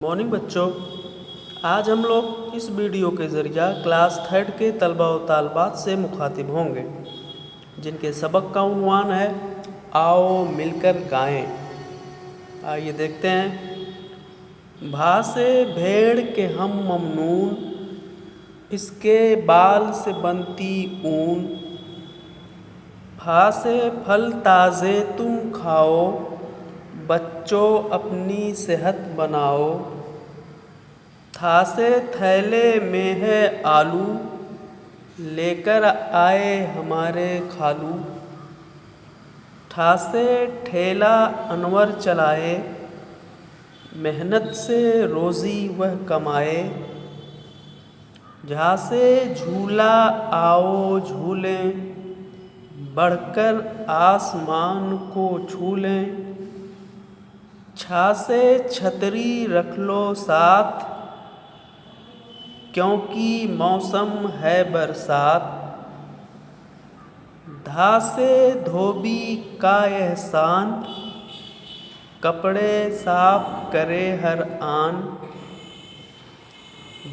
Morning बच्चों, आज हम लोग इस वीडियो के ज़रिए क्लास 3 के तलबा व तालबात से मुखातिब होंगे, जिनके सबक का उन्वान है आओ मिलकर गाएं। आइए देखते हैं। भा से भेड़ के हम ममनून, इसके बाल से बनती ऊन। फा से फल ताज़े तुम खाओ, बच्चों अपनी सेहत बनाओ। था से थैले में है आलू, लेकर आए हमारे खालू। ठा से ठेला अनवर चलाए, मेहनत से रोज़ी वह कमाए। झा से झूला आओ झूलें, बढ़कर आसमान को छू लें। छा से छतरी रख लो साथ, क्योंकि मौसम है बरसात। धा से धोबी का एहसान, कपड़े साफ करे हर आन।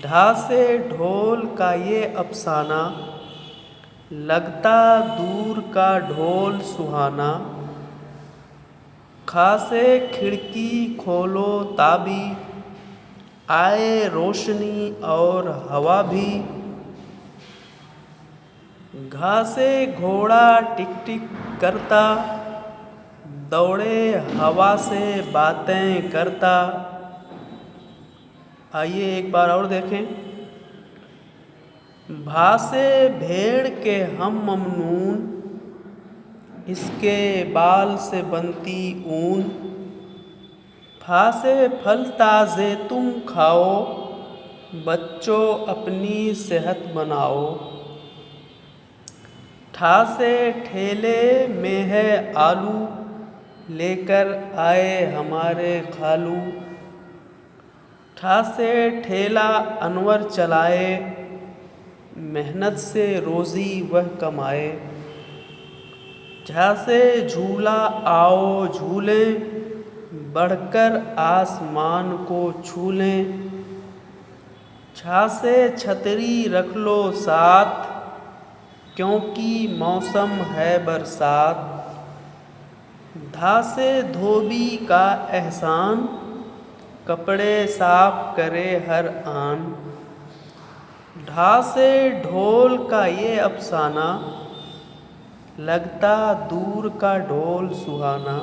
ढा से ढोल का ये अफसाना, लगता दूर का ढोल सुहाना। खा से खिड़की खोलो ताबी, आए रोशनी और हवा भी। घा से घोड़ा टिक टिक करता, दौड़े हवा से बातें करता। आइए एक बार और देखें। भा से भेड़ के हम ममनून, इसके बाल से बनती ऊन। फा से फल ताज़े तुम खाओ, बच्चों अपनी सेहत बनाओ। ठा से ठेले में है आलू, लेकर आए हमारे खालू। ठा से ठेला अनवर चलाए, मेहनत से रोज़ी वह कमाए। झा से झूला आओ झूलें, बढ़कर आसमान को छू लें। छा से छतरी रख लो साथ, क्योंकि मौसम है बरसात। धा से धोबी का एहसान, कपड़े साफ करे हर आन। ढा से ढोल का ये अफसाना, लगता दूर का ढोल सुहाना।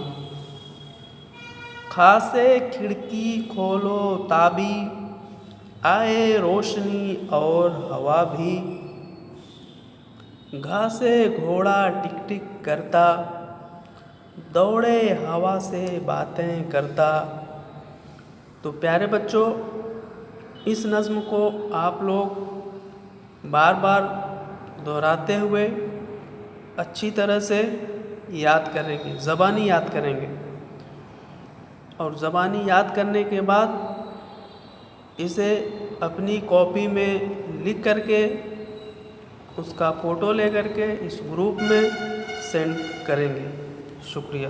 खा से खिड़की खोलो ताबी, आए रोशनी और हवा भी। घा से घोड़ा टिक टिक करता, दौड़े हवा से बातें करता। तो प्यारे बच्चों, इस नज़्म को आप लोग बार बार दोहराते हुए अच्छी तरह से याद करेंगे, ज़बानी याद करेंगे। और ज़बानी याद करने के बाद इसे अपनी कॉपी में लिख करके, उसका फ़ोटो ले करके इस ग्रुप में सेंड करेंगे। शुक्रिया।